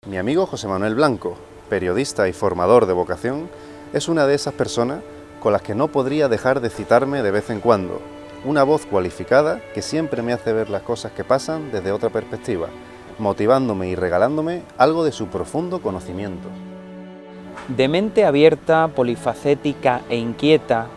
Mi amigo José Manuel Blanco, periodista y formador de vocación, es una de esas personas con las que no podría dejar de citarme de vez en cuando. Una voz cualificada que siempre me hace ver las cosas que pasan desde otra perspectiva, motivándome y regalándome algo de su profundo conocimiento. De mente abierta, polifacética e inquieta,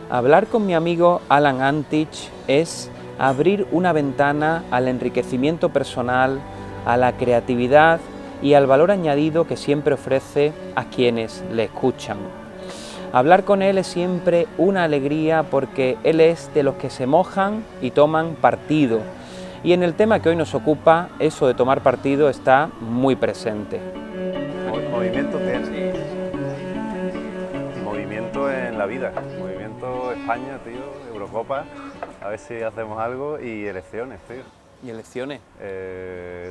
hablar con mi amigo Alan Antich es abrir una ventana al enriquecimiento personal, a la creatividad y al valor añadido que siempre ofrece a quienes le escuchan. Hablar con él es siempre una alegría porque él es de los que se mojan y toman partido. Y en el tema que hoy nos ocupa, eso de tomar partido está muy presente. Movimiento tiene. Movimiento en la vida. Movimiento España, tío, Eurocopa. A ver si hacemos algo y elecciones, tío. ¿Y elecciones?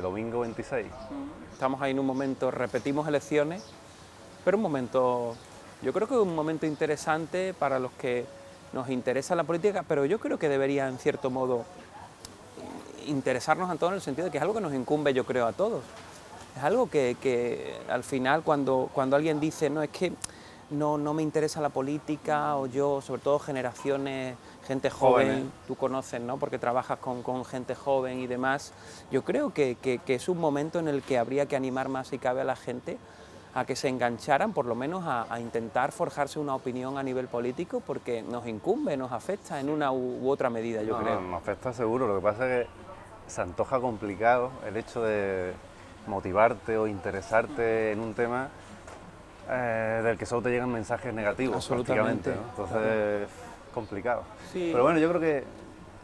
Domingo 26. Estamos ahí en un momento, repetimos elecciones, pero un momento, yo creo que es un momento interesante para los que nos interesa la política, pero yo creo que debería, en cierto modo, interesarnos a todos en el sentido de que es algo que nos incumbe, yo creo, a todos. Es algo que al final, cuando alguien dice, no, es que no me interesa la política, o yo, sobre todo generaciones, gente joven, tú conoces, ¿no? Porque trabajas con gente joven y demás. Yo creo que es un momento en el que habría que animar más, si cabe, a la gente a que se engancharan, por lo menos a intentar forjarse una opinión a nivel político, porque nos incumbe, nos afecta en una u otra medida, yo creo. Nos afecta seguro, lo que pasa es que se antoja complicado el hecho de motivarte o interesarte en un tema del que solo te llegan mensajes negativos, prácticamente, ¿no? Entonces, complicado. Sí. Pero bueno, yo creo que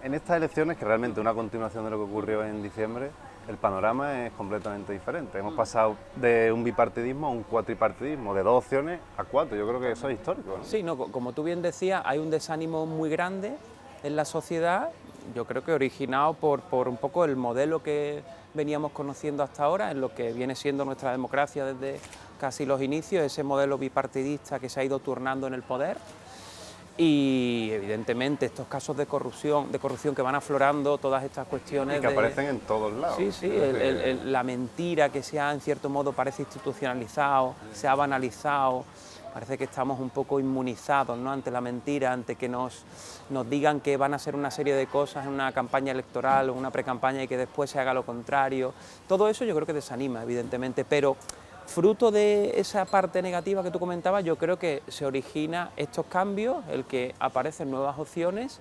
en estas elecciones, que realmente una continuación de lo que ocurrió en diciembre, el panorama es completamente diferente. Hemos pasado de un bipartidismo a un cuatripartidismo, de 2 opciones a 4. Yo creo que eso es histórico, ¿no? Sí, no, como tú bien decías, hay un desánimo muy grande en la sociedad, yo creo que originado por un poco el modelo que veníamos conociendo hasta ahora, en lo que viene siendo nuestra democracia desde casi los inicios, ese modelo bipartidista que se ha ido turnando en el poder. Y evidentemente estos casos de corrupción que van aflorando, todas estas cuestiones y que aparecen en todos lados. Sí, sí, la mentira que se ha, en cierto modo, parece institucionalizado, se ha banalizado, parece que estamos un poco inmunizados, ¿no?, ante la mentira, ante que nos digan que van a hacer una serie de cosas en una campaña electoral o una precampaña y que después se haga lo contrario. Todo eso yo creo que desanima, evidentemente, pero fruto de esa parte negativa que tú comentabas, yo creo que se origina estos cambios, el que aparecen nuevas opciones.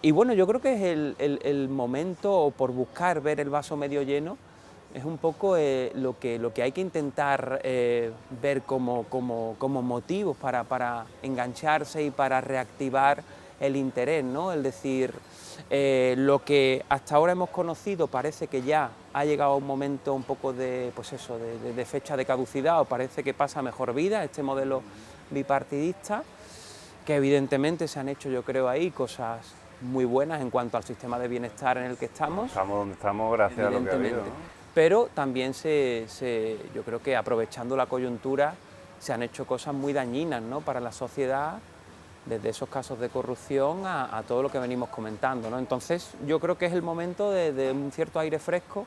Y bueno, yo creo que es el momento, o por buscar ver el vaso medio lleno, es un poco lo que hay que intentar ver como motivos para engancharse y para reactivar el interés, ¿no? Es decir, lo que hasta ahora hemos conocido parece que ya ha llegado a un momento un poco de, pues eso, de fecha de caducidad, o parece que pasa mejor vida, este modelo bipartidista, que evidentemente se han hecho, yo creo, ahí cosas muy buenas en cuanto al sistema de bienestar en el que estamos. Estamos donde estamos gracias a lo que ha habido, ¿no? Pero también yo creo que aprovechando la coyuntura se han hecho cosas muy dañinas, ¿no?, para la sociedad, desde esos casos de corrupción a todo lo que venimos comentando, ¿no? Entonces yo creo que es el momento de un cierto aire fresco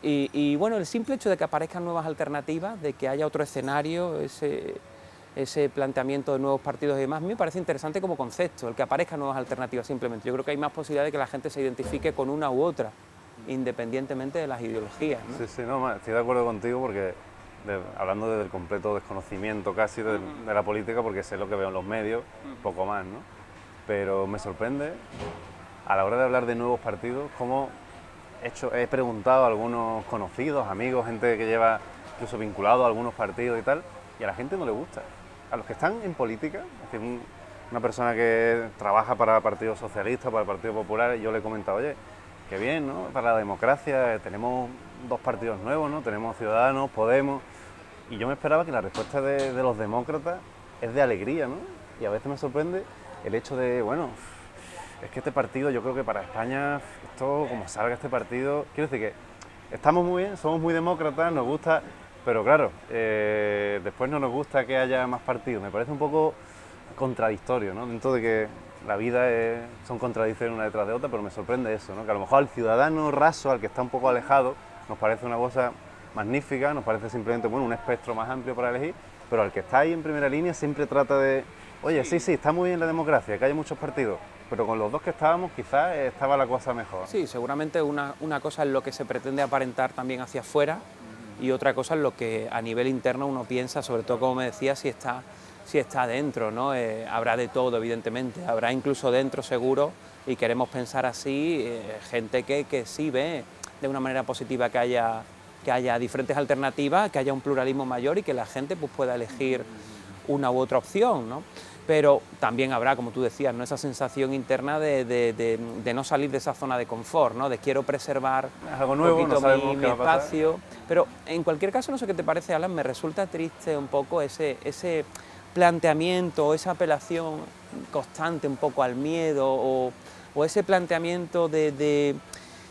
y bueno, el simple hecho de que aparezcan nuevas alternativas, de que haya otro escenario, ese planteamiento de nuevos partidos y demás, a mí me parece interesante como concepto, el que aparezcan nuevas alternativas simplemente. Yo creo que hay más posibilidad de que la gente se identifique con una u otra, independientemente de las ideologías, ¿no? Sí, sí, no, estoy de acuerdo contigo porque, hablando desde el completo desconocimiento casi de la política, porque sé lo que veo en los medios, poco más, ¿no? Pero me sorprende, a la hora de hablar de nuevos partidos, cómo he preguntado a algunos conocidos, amigos, gente que lleva incluso vinculado a algunos partidos y tal, y a la gente no le gusta. A los que están en política, es decir, una persona que trabaja para el Partido Socialista, para el Partido Popular, yo le he comentado, oye, qué bien, ¿no?, para la democracia, tenemos 2 partidos nuevos, ¿no?, tenemos Ciudadanos, Podemos, y yo me esperaba que la respuesta de los demócratas es de alegría, ¿no? Y a veces me sorprende el hecho de, bueno, es que este partido, yo creo que para España, esto, como salga este partido, quiero decir que estamos muy bien, somos muy demócratas, nos gusta, pero claro, después no nos gusta que haya más partidos. Me parece un poco contradictorio, ¿no?, dentro de que la vida son contradicciones una detrás de otra, pero me sorprende eso, ¿no?, que a lo mejor al ciudadano raso, al que está un poco alejado, nos parece una cosa magnífica, nos parece simplemente bueno, un espectro más amplio para elegir, pero al que está ahí en primera línea siempre trata de, oye, sí, está muy bien la democracia, que haya muchos partidos, pero con los dos que estábamos quizás estaba la cosa mejor. Sí, seguramente una cosa es lo que se pretende aparentar también hacia afuera y otra cosa es lo que a nivel interno uno piensa, sobre todo, como me decía, si está dentro, ¿no? Habrá de todo, evidentemente, habrá incluso dentro, seguro, y queremos pensar así, gente que sí ve de una manera positiva que haya diferentes alternativas, que haya un pluralismo mayor y que la gente pues, pueda elegir una u otra opción, ¿no? Pero también habrá, como tú decías, ¿no? Esa sensación interna de no salir de esa zona de confort, ¿no? De quiero preservar algo nuevo, un poquito mi espacio. Pasar. Pero en cualquier caso, no sé qué te parece, Alan, me resulta triste un poco ese planteamiento, esa apelación constante un poco al miedo o ese planteamiento de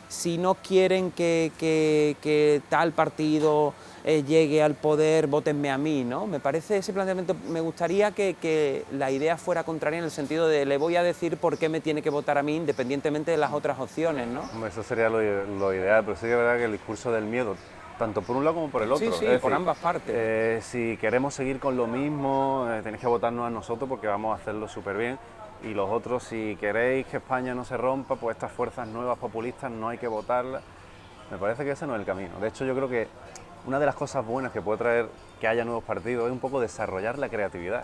si no quieren que tal partido llegue al poder, vótenme a mí, ¿no? Me parece ese planteamiento, me gustaría que la idea fuera contraria en el sentido de le voy a decir por qué me tiene que votar a mí independientemente de las otras opciones, ¿no? Eso sería lo ideal, pero sí que es verdad que el discurso del miedo, tanto por un lado como por el otro. Sí, es por decir, ambas partes. Si queremos seguir con lo mismo, tenéis que votarnos a nosotros porque vamos a hacerlo súper bien. Y los otros, si queréis que España no se rompa, pues estas fuerzas nuevas populistas no hay que votarlas. Me parece que ese no es el camino. De hecho, yo creo que una de las cosas buenas que puede traer que haya nuevos partidos es un poco desarrollar la creatividad.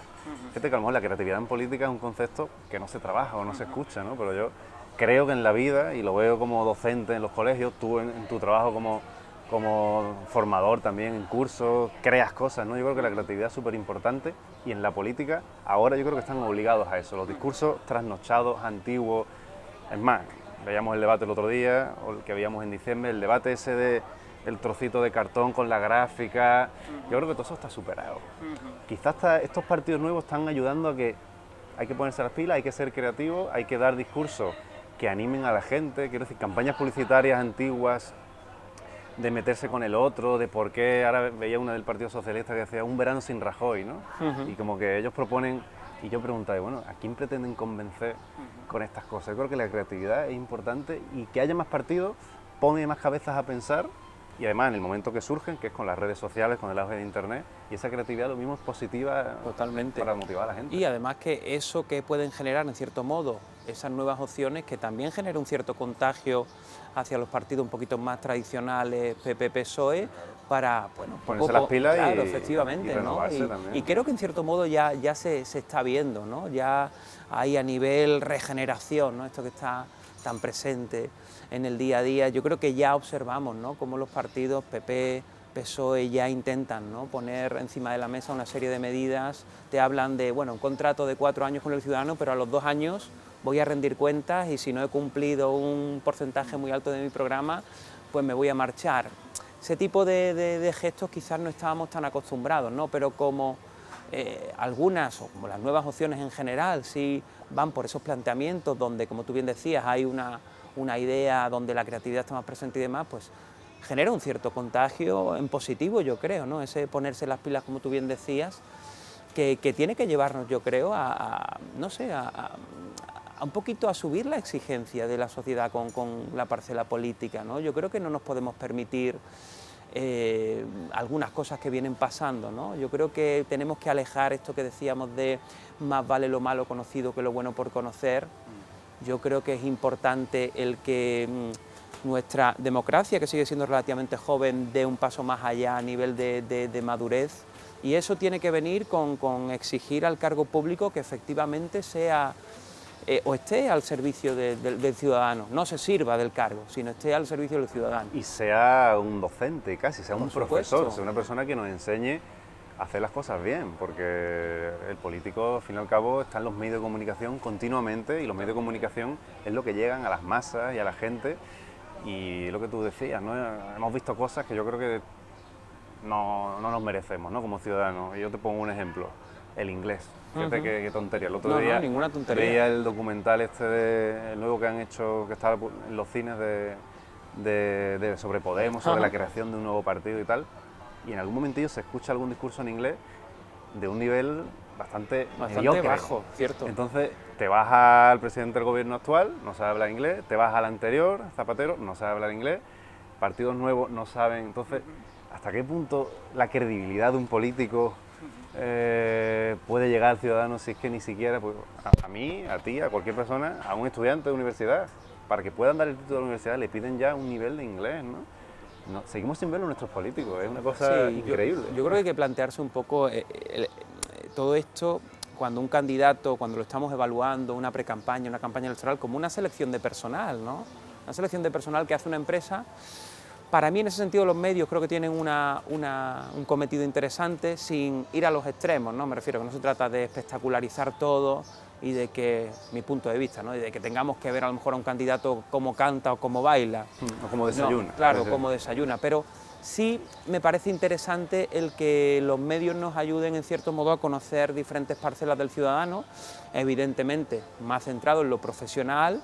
Fíjate que a lo mejor la creatividad en política es un concepto que no se trabaja o no se escucha, ¿no? Pero yo creo que en la vida, y lo veo como docente en los colegios, tú en tu trabajo como formador también en cursos, creas cosas, ¿no? Yo creo que la creatividad es súper importante y en la política ahora yo creo que están obligados a eso. Los discursos trasnochados, antiguos, es más, veíamos el debate el otro día, o el que veíamos en diciembre, el debate ese del trocito de cartón con la gráfica, yo creo que todo eso está superado. Quizás estos partidos nuevos están ayudando a que hay que ponerse las pilas, hay que ser creativos, hay que dar discursos que animen a la gente, quiero decir, campañas publicitarias antiguas, de meterse con el otro, de por qué, ahora veía una del Partido Socialista que decía un verano sin Rajoy, ¿no? Y como que ellos proponen, y yo preguntaba, bueno, ¿a quién pretenden convencer con estas cosas? Yo creo que la creatividad es importante y que haya más partidos pone más cabezas a pensar y además en el momento que surgen, que es con las redes sociales, con el auge de internet, y esa creatividad lo mismo es positiva. Totalmente. Para motivar a la gente. Y además que eso que pueden generar en cierto modo, esas nuevas opciones, que también genera un cierto contagio hacia los partidos un poquito más tradicionales, PP, PSOE, para, bueno, ponerse las pilas claro, y, efectivamente, y renovarse, ¿no? también. Y creo que en cierto modo ya se está viendo, ¿no? Ya hay a nivel regeneración, ¿no? Esto que está tan presente en el día a día, yo creo que ya observamos, ¿no? Cómo los partidos PP, PSOE ya intentan, ¿no? Poner encima de la mesa una serie de medidas, te hablan de, bueno, un contrato de 4 años con el ciudadano, pero a los 2 años voy a rendir cuentas y si no he cumplido un porcentaje muy alto de mi programa, pues me voy a marchar. Ese tipo de gestos quizás no estábamos tan acostumbrados, ¿no? Pero como algunas, o como las nuevas opciones en general, sí van por esos planteamientos donde, como tú bien decías, hay una idea donde la creatividad está más presente y demás, pues genera un cierto contagio en positivo, yo creo, ¿no? Ese ponerse las pilas, como tú bien decías, que tiene que llevarnos, yo creo, no sé, a un poquito a subir la exigencia de la sociedad con la parcela política, ¿no? Yo creo que no nos podemos permitir algunas cosas que vienen pasando, ¿no? Yo creo que tenemos que alejar esto que decíamos de más vale lo malo conocido que lo bueno por conocer. Yo creo que es importante el que nuestra democracia, que sigue siendo relativamente joven, dé un paso más allá a nivel de madurez, y eso tiene que venir con exigir al cargo público que efectivamente sea o esté al servicio del ciudadano, no se sirva del cargo, sino esté al servicio del ciudadano. Y sea un docente casi, sea un profesor, supuesto. sea una persona que nos enseñe a hacer las cosas bien, porque el político, al fin y al cabo, está en los medios de comunicación continuamente y los medios de comunicación es lo que llegan a las masas y a la gente y lo que tú decías, ¿no? Hemos visto cosas que yo creo que no nos merecemos, ¿no? Como ciudadanos. Y yo te pongo un ejemplo, el inglés. Fíjate qué tontería. El otro día ninguna tontería. veía el documental el nuevo que han hecho, que está en los cines sobre Podemos, sobre la creación de un nuevo partido y tal, y en algún momentillo se escucha algún discurso en inglés de un nivel bastante mediocre. Bajo, cierto. Entonces te vas al presidente del gobierno actual, no sabe hablar inglés, te vas al anterior, Zapatero, no sabe hablar inglés, partidos nuevos no saben. Entonces ¿hasta qué punto la credibilidad de un político puede llegar al ciudadano si es que ni siquiera, pues, a mí, a ti, a cualquier persona, a un estudiante de universidad, para que puedan dar el título de la universidad le piden ya un nivel de inglés, ¿no? Seguimos sin verlo nuestros políticos, es una cosa increíble. Yo creo que hay que plantearse un poco todo esto cuando un candidato, cuando lo estamos evaluando, una precampaña, una campaña electoral, como una selección de personal, ¿no? Una selección de personal que hace una empresa. Para mí, en ese sentido, los medios creo que tienen un cometido interesante sin ir a los extremos, ¿no? Me refiero que no se trata de espectacularizar todo y de que, mi punto de vista, ¿no? Y de que tengamos que ver a lo mejor a un candidato cómo canta o cómo baila. O cómo desayuna. No, claro, cómo desayuna, pero sí me parece interesante el que los medios nos ayuden en cierto modo a conocer diferentes parcelas del ciudadano, evidentemente más centrado en lo profesional,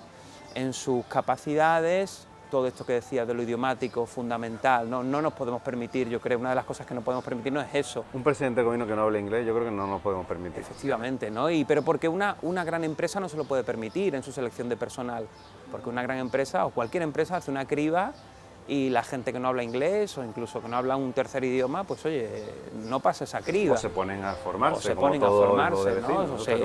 en sus capacidades. Todo esto que decía de lo idiomático, fundamental, no nos podemos permitir, yo creo, una de las cosas que no podemos permitir no es eso. Un presidente de gobierno que no hable inglés, yo creo que no nos podemos permitir. Efectivamente, ¿no? Pero porque una gran empresa no se lo puede permitir en su selección de personal, porque una gran empresa o cualquier empresa hace una criba y la gente que no habla inglés o incluso que no habla un tercer idioma, pues oye, no pasa esa criba. O se ponen a formarse. O se ponen a formarse, ¿no? Vecinos, o sea,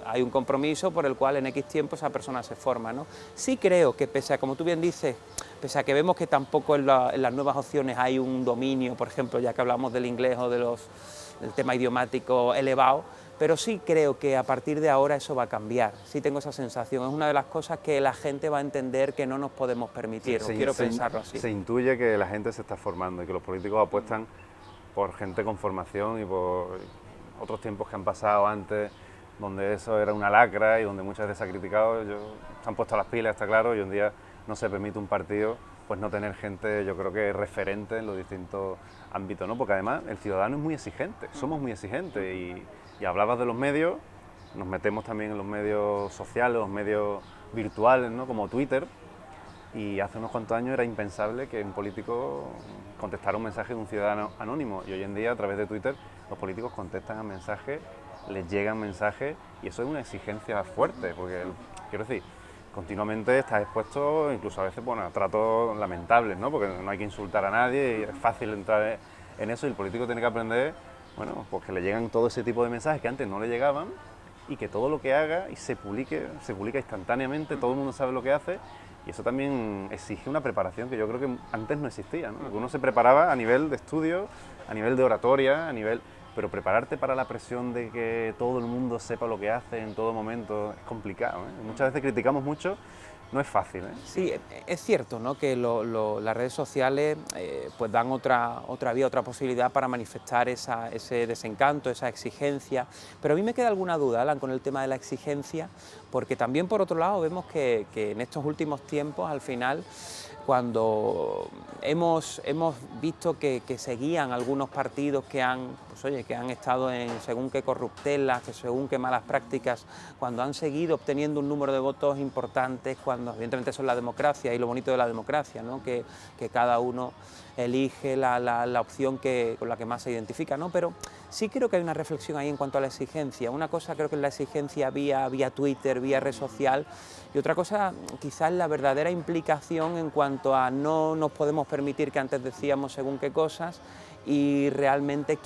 hay un compromiso por el cual en X tiempo esa persona se forma, ¿no? Sí creo que pese a, como tú bien dices, pese a que vemos que tampoco en las nuevas opciones hay un dominio, por ejemplo, ya que hablamos del inglés o del tema idiomático elevado, pero sí creo que a partir de ahora eso va a cambiar, sí tengo esa sensación, es una de las cosas que la gente va a entender que no nos podemos permitir, quiero pensarlo así. Se intuye que la gente se está formando y que los políticos apuestan por gente con formación y por otros tiempos que han pasado antes, donde eso era una lacra y donde muchas veces se ha criticado, se han puesto las pilas, está claro, y hoy en día no se permite un partido pues no tener gente, yo creo que referente en los distintos ámbitos, ¿no? Porque además el ciudadano es muy exigente, somos muy exigentes y hablabas de los medios, nos metemos también en los medios sociales, los medios virtuales, ¿no? Como Twitter, y hace unos cuantos años era impensable que un político contestara un mensaje de un ciudadano anónimo, y hoy en día a través de Twitter los políticos contestan a mensajes, les llegan mensajes, y eso es una exigencia fuerte, porque, quiero decir, continuamente estás expuesto incluso a veces, bueno, a tratos lamentables, ¿no? Porque no hay que insultar a nadie y es fácil entrar en eso, y el político tiene que aprender, bueno, pues que le llegan todo ese tipo de mensajes que antes no le llegaban y que todo lo que haga y se publica instantáneamente, todo el mundo sabe lo que hace, y eso también exige una preparación que yo creo que antes no existía, ¿no? Porque uno se preparaba a nivel de estudio, a nivel de oratoria, pero prepararte para la presión de que todo el mundo sepa lo que hace en todo momento es complicado, ¿eh? Muchas veces criticamos mucho, no es fácil, ¿eh? Sí, es cierto, ¿no? Que las redes sociales pues dan otra vía, otra posibilidad para manifestar ese desencanto, esa exigencia, pero a mí me queda alguna duda, Alan, con el tema de la exigencia, porque también por otro lado vemos que en estos últimos tiempos, al final, cuando hemos visto que seguían algunos partidos que han estado en según qué corruptelas, que según qué malas prácticas, cuando han seguido obteniendo un número de votos importantes, cuando evidentemente eso es la democracia y lo bonito de la democracia, ¿no? que cada uno elige la opción con la que más se identifica, ¿no? Pero sí creo que hay una reflexión ahí en cuanto a la exigencia. Una cosa creo que es la exigencia vía Twitter, vía red social, y otra cosa quizás la verdadera implicación en cuanto a no nos podemos permitir que antes decíamos según qué cosas y realmente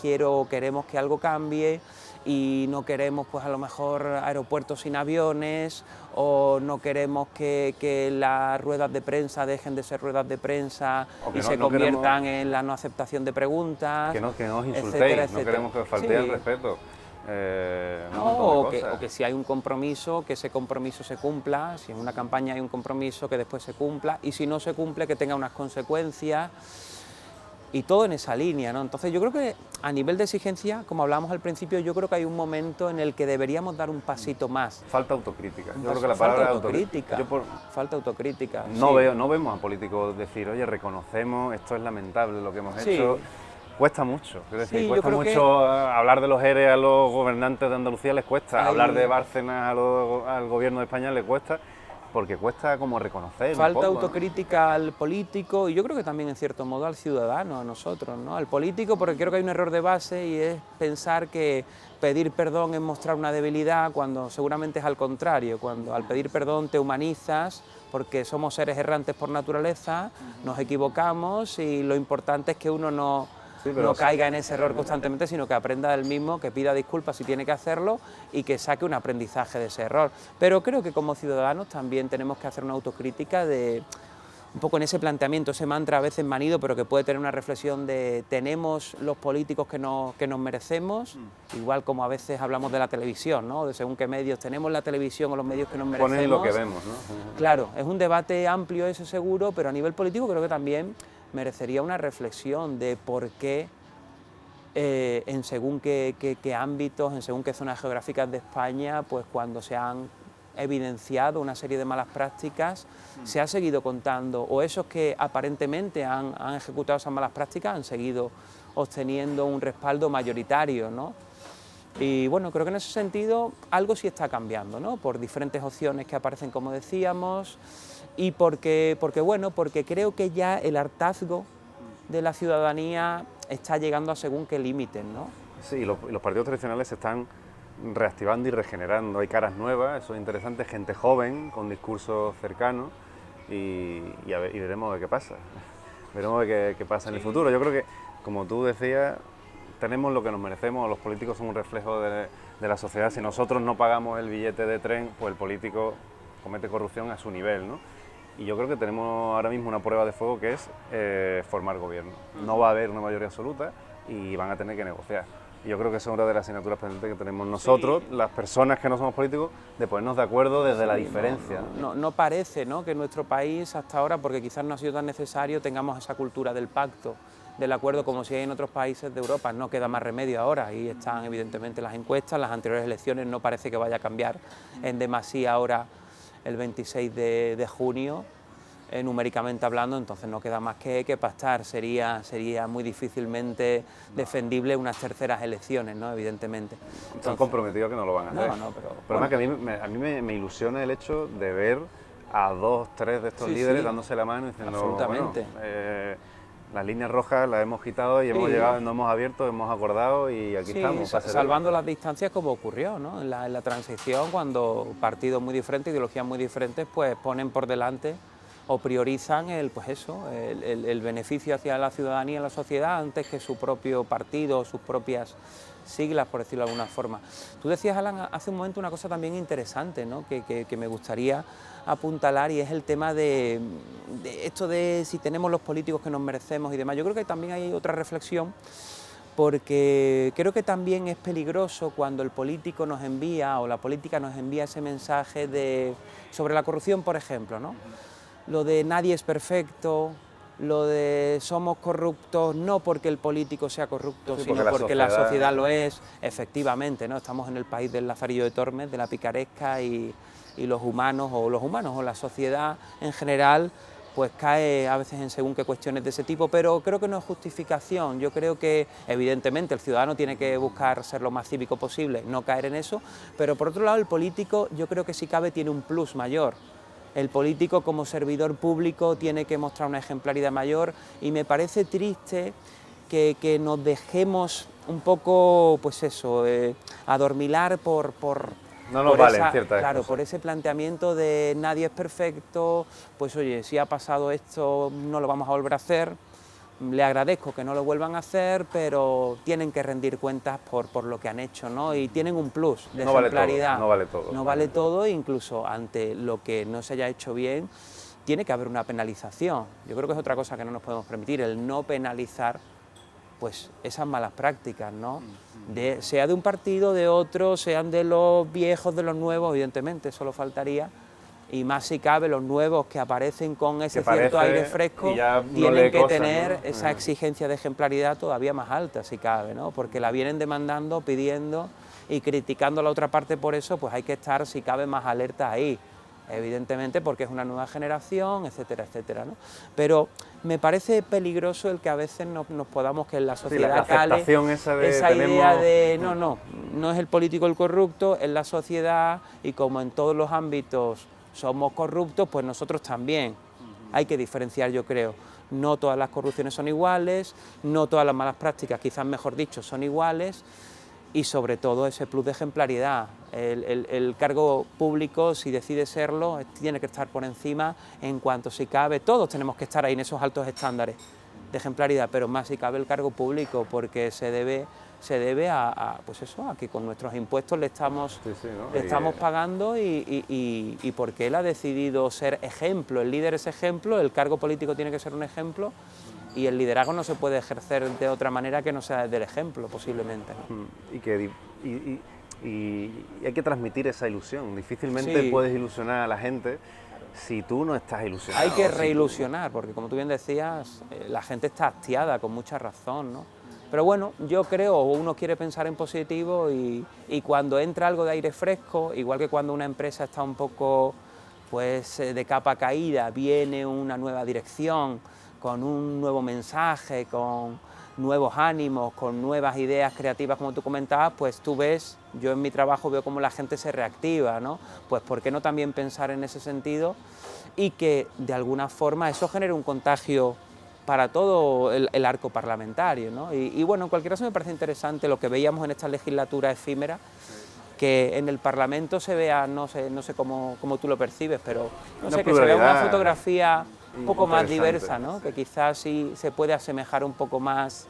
queremos que algo cambie y no queremos pues a lo mejor aeropuertos sin aviones o no queremos que las ruedas de prensa dejen de ser ruedas de prensa y se conviertan en la no aceptación de preguntas. Que no os insultéis, etcétera. No queremos que os faltéis al respeto. O que si hay un compromiso, que ese compromiso se cumpla, si en una campaña hay un compromiso, que después se cumpla, y si no se cumple, que tenga unas consecuencias, y todo en esa línea, ¿no? Entonces yo creo que a nivel de exigencia, como hablábamos al principio, yo creo que hay un momento en el que deberíamos dar un pasito más. Falta autocrítica. Yo creo que la palabra falta autocrítica. Falta autocrítica. No vemos a políticos decir, oye, reconocemos, esto es lamentable lo que hemos hecho. Cuesta mucho, es decir, cuesta mucho hablar de los ERE a los gobernantes de Andalucía, les cuesta, hablar de Bárcenas al gobierno de España les cuesta, porque cuesta como reconocer. Falta autocrítica al político y yo creo que también en cierto modo al ciudadano, a nosotros, ¿no? Al político, porque creo que hay un error de base y es pensar que pedir perdón es mostrar una debilidad cuando seguramente es al contrario, cuando al pedir perdón te humanizas porque somos seres errantes por naturaleza, nos equivocamos y lo importante es que uno no Sí, pero no caiga en ese error constantemente, sino que aprenda del mismo, que pida disculpas si tiene que hacerlo y que saque un aprendizaje de ese error. Pero creo que como ciudadanos también tenemos que hacer una autocrítica de un poco en ese planteamiento, ese mantra a veces manido, pero que puede tener una reflexión de tenemos los políticos que nos merecemos, igual como a veces hablamos de la televisión, ¿no? De según qué medios tenemos la televisión o los medios que nos merecemos. Ponen lo que vemos, ¿no? Claro, es un debate amplio eso seguro, pero a nivel político creo que también merecería una reflexión de por qué en según qué ámbitos, en según qué zonas geográficas de España, pues cuando se han evidenciado una serie de malas prácticas, se ha seguido contando, o esos que aparentemente han ejecutado esas malas prácticas han seguido obteniendo un respaldo mayoritario, ¿no? Y bueno, creo que en ese sentido algo sí está cambiando, ¿no? Por diferentes opciones que aparecen, como decíamos, y porque creo que ya el hartazgo de la ciudadanía está llegando a según qué límites, ¿no? Sí, los partidos tradicionales se están reactivando y regenerando. Hay caras nuevas, eso es interesante, gente joven, con discursos cercanos y veremos de qué pasa. Veremos de qué pasa en el futuro. Yo creo que, como tú decías, tenemos lo que nos merecemos, los políticos son un reflejo de la sociedad. Si nosotros no pagamos el billete de tren, pues el político comete corrupción a su nivel, ¿no? Y yo creo que tenemos ahora mismo una prueba de fuego que es formar gobierno. No va a haber una mayoría absoluta y van a tener que negociar. Y yo creo que esa es una de las asignaturas pendientes que tenemos nosotros, las personas que no somos políticos, de ponernos de acuerdo desde la diferencia. No parece, ¿no?, que en nuestro país hasta ahora, porque quizás no ha sido tan necesario, tengamos esa cultura del pacto, del acuerdo, como si hay en otros países de Europa. No queda más remedio ahora, y están evidentemente las encuestas, las anteriores elecciones no parece que vaya a cambiar en demasía ahora el 26 de junio, numéricamente hablando, entonces no queda más que pactar. Sería muy difícilmente defendible unas terceras elecciones, ¿no?, evidentemente. Están comprometidos que no lo van a hacer. Pero además que a mí me ilusiona el hecho de ver a 2, 3 de estos líderes dándose la mano y diciendo, absolutamente. Bueno, las líneas rojas las hemos quitado y hemos llegado, nos hemos abierto, hemos acordado y aquí estamos. Salvando las distancias, como ocurrió, ¿no?, en la transición, cuando partidos muy diferentes, ideologías muy diferentes, pues ponen por delante o priorizan el beneficio hacia la ciudadanía y la sociedad antes que su propio partido o sus propias siglas, por decirlo de alguna forma. Tú decías, Alan, hace un momento una cosa también interesante, ¿no?, que me gustaría apuntalar, y es el tema de esto de si tenemos los políticos que nos merecemos y demás. Yo creo que también hay otra reflexión, porque creo que también es peligroso cuando el político nos envía, o la política nos envía ese mensaje sobre la corrupción, por ejemplo, ¿no? Lo de nadie es perfecto, lo de somos corruptos, no porque el político sea corrupto, sino porque la sociedad lo es. Efectivamente, ¿no? Estamos en el país del Lazarillo de Tormes, de la picaresca, y los humanos o la sociedad en general, pues cae a veces en según qué cuestiones de ese tipo, pero creo que no es justificación. Yo creo que evidentemente el ciudadano tiene que buscar ser lo más cívico posible, no caer en eso, pero por otro lado el político, yo creo que si cabe tiene un plus mayor. El político, como servidor público, tiene que mostrar una ejemplaridad mayor, y me parece triste que nos dejemos un poco, pues eso, adormilar por ese planteamiento de nadie es perfecto. Pues oye, si ha pasado esto, no lo vamos a volver a hacer. Le agradezco que no lo vuelvan a hacer, pero tienen que rendir cuentas por lo que han hecho, ¿no? Y tienen un plus de ejemplaridad. No vale todo. No vale todo, incluso ante lo que no se haya hecho bien, tiene que haber una penalización. Yo creo que es otra cosa que no nos podemos permitir, el no penalizar pues esas malas prácticas, ¿no? Sea de un partido, de otro, sean de los viejos, de los nuevos, evidentemente, solo faltaría. Y más si cabe, los nuevos que aparecen con ese cierto aire fresco tienen que tener esa exigencia de ejemplaridad todavía más alta, si cabe, ¿no? Porque la vienen demandando, pidiendo y criticando a la otra parte por eso, pues hay que estar, si cabe, más alerta ahí, evidentemente, porque es una nueva generación, etcétera, etcétera, ¿no? Pero me parece peligroso el que a veces nos podamos, que en la sociedad cale esa idea de no es el político el corrupto, es la sociedad, y como en todos los ámbitos somos corruptos, pues nosotros también. Hay que diferenciar, yo creo. No todas las corrupciones son iguales, no todas las malas prácticas, quizás mejor dicho, son iguales, y sobre todo ese plus de ejemplaridad. El cargo público, si decide serlo, tiene que estar por encima en cuanto si cabe. Todos tenemos que estar ahí en esos altos estándares ejemplaridad, pero más si cabe el cargo público, porque se debe pues eso, a que con nuestros impuestos le estamos, ¿no? le estamos pagando y porque él ha decidido ser ejemplo, el líder es ejemplo, el cargo político tiene que ser un ejemplo y el liderazgo no se puede ejercer de otra manera que no sea desde el ejemplo, posiblemente, ¿no? Y hay que transmitir esa ilusión. Difícilmente puedes ilusionar a la gente si tú no estás ilusionado. Hay que reilusionar, porque como tú bien decías, la gente está hastiada, con mucha razón, ¿no? Pero bueno, yo creo, uno quiere pensar en positivo y cuando entra algo de aire fresco, igual que cuando una empresa está un poco pues, de capa caída, viene una nueva dirección, con un nuevo mensaje, con nuevos ánimos, con nuevas ideas creativas, como tú comentabas, pues tú ves, yo en mi trabajo veo cómo la gente se reactiva, ¿no? Pues ¿por qué no también pensar en ese sentido y que de alguna forma eso genere un contagio para todo el arco parlamentario, ¿no? Y bueno, en cualquier caso me parece interesante lo que veíamos en esta legislatura efímera, que en el Parlamento se vea, no sé cómo tú lo percibes, pero no sé, que se vea una fotografía un poco más diversa, ¿no? Que quizás sí se puede asemejar un poco más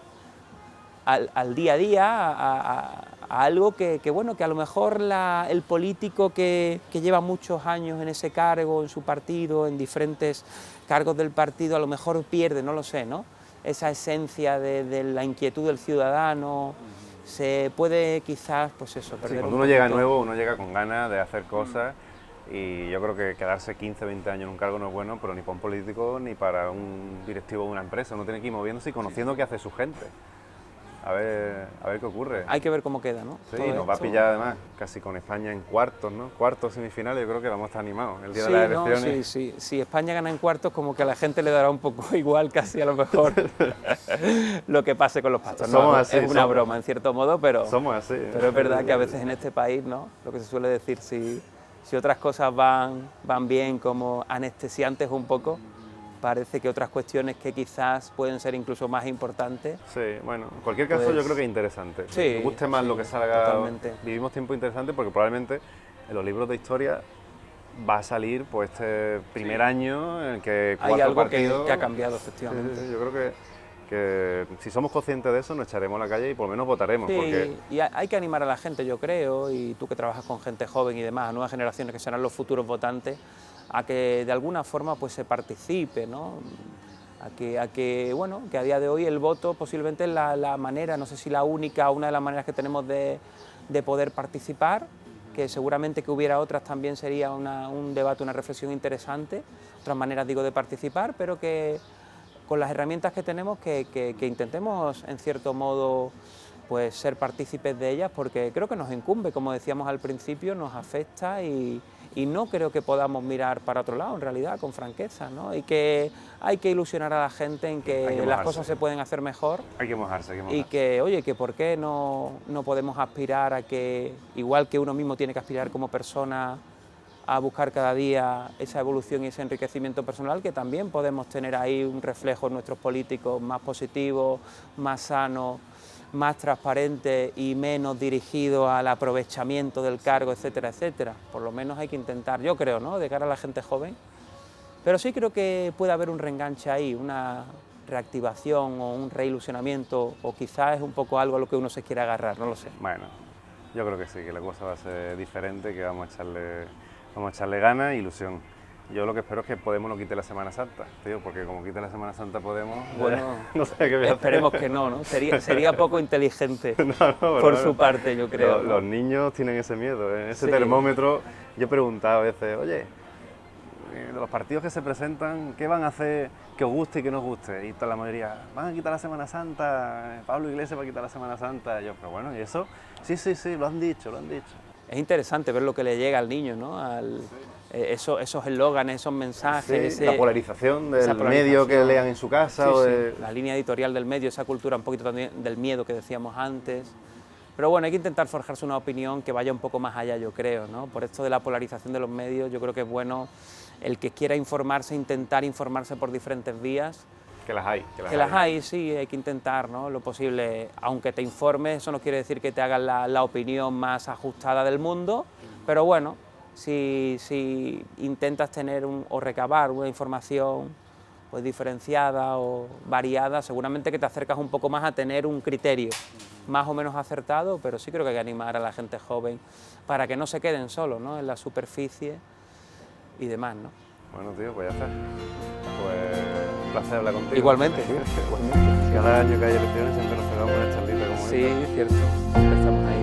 al día a día, a algo que bueno, que a lo mejor el político que lleva muchos años en ese cargo, en su partido, en diferentes cargos del partido, a lo mejor pierde, no lo sé, ¿no? Esa esencia de la inquietud del ciudadano, se puede quizás, pues eso, perder. Sí, cuando uno llega nuevo, uno llega con ganas de hacer cosas y yo creo que quedarse 15, 20 años en un cargo no es bueno, pero ni para un político ni para un directivo de una empresa. Uno tiene que ir moviéndose y conociendo qué hace su gente. A ver qué ocurre. Hay que ver cómo queda, ¿no? Sí, nos va a pillar además casi con España en cuartos, ¿no? Cuartos, semifinales, yo creo que vamos a estar animados el día de las elecciones. Sí, si España gana en cuartos, como que a la gente le dará un poco igual casi a lo mejor lo que pase con los pastores. Somos así, es una broma en cierto modo, pero somos así. Pero es verdad que a veces en este país, ¿no? Lo que se suele decir, si otras cosas van bien como anestesiantes un poco, parece que otras cuestiones que quizás pueden ser incluso más importantes. Sí, bueno, en cualquier caso yo creo que es interesante. Sí, me guste más lo que salga. Totalmente. Vivimos tiempo interesante porque probablemente en los libros de historia va a salir pues este primer año en el que hay algo que ha cambiado, efectivamente. Sí, yo creo que si somos conscientes de eso nos echaremos a la calle y por lo menos votaremos. Sí, porque y hay que animar a la gente, yo creo, y tú que trabajas con gente joven y demás, a nuevas generaciones que serán los futuros votantes, a que de alguna forma pues se participe, ¿no? A que bueno, que a día de hoy el voto posiblemente es la manera, no sé si la única, una de las maneras que tenemos de poder participar, que seguramente que hubiera otras también sería un debate, una reflexión interesante, otras maneras digo de participar, pero que con las herramientas que tenemos que intentemos en cierto modo pues ser partícipes de ellas, porque creo que nos incumbe, como decíamos al principio, nos afecta y no creo que podamos mirar para otro lado, en realidad, con franqueza, ¿no? Y que hay que ilusionar a la gente en que las cosas se pueden hacer mejor. Hay que mojarse, Y que, oye, que por qué no podemos aspirar a que, igual que uno mismo tiene que aspirar como persona a buscar cada día esa evolución y ese enriquecimiento personal, que también podemos tener ahí un reflejo en nuestros políticos más positivos, más sanos, más transparente y menos dirigido al aprovechamiento del cargo, etcétera, etcétera. Por lo menos hay que intentar, yo creo, ¿no?, de cara a la gente joven. Pero sí creo que puede haber un reenganche ahí, una reactivación o un reilusionamiento, o quizás es un poco algo a lo que uno se quiere agarrar, no lo sé. Bueno, yo creo que sí, que la cosa va a ser diferente, que vamos a echarle ganas e ilusión. Yo lo que espero es que Podemos no quite la Semana Santa, tío, porque como quite la Semana Santa Podemos, bueno, no sé qué voy a esperemos hacer. que no, sería poco inteligente no, por su parte, yo creo. Los niños tienen ese miedo, ese termómetro. Yo he preguntado a veces, oye, de los partidos que se presentan, ¿qué van a hacer que os guste y que no os guste? Y toda la mayoría, van a quitar la Semana Santa, Pablo Iglesias va a quitar la Semana Santa. Y yo, pero bueno, ¿y eso? Sí, lo han dicho. Es interesante ver lo que le llega al niño, ¿no? Esos eslóganes, esos mensajes. Sí, la polarización del medio que lean en su casa. Sí, la línea editorial del medio, esa cultura un poquito también del miedo que decíamos antes. Pero bueno, hay que intentar forjarse una opinión que vaya un poco más allá, yo creo, ¿no? Por esto de la polarización de los medios, yo creo que es bueno el que quiera informarse, intentar informarse por diferentes vías. Que las hay. Sí, hay que intentar, ¿no?, lo posible. Aunque te informes, eso no quiere decir que te hagas la opinión más ajustada del mundo, pero bueno, si intentas tener o recabar una información pues diferenciada o variada, seguramente que te acercas un poco más a tener un criterio más o menos acertado, pero sí creo que hay que animar a la gente joven para que no se queden solos, ¿no?, en la superficie y demás, ¿no? Bueno, tío, pues ya está. Pues un placer hablar contigo. Igualmente, tío, igualmente. Cada año que hay elecciones siempre nos pegamos una charlita como esta. Sí, cierto, empezamos ahí.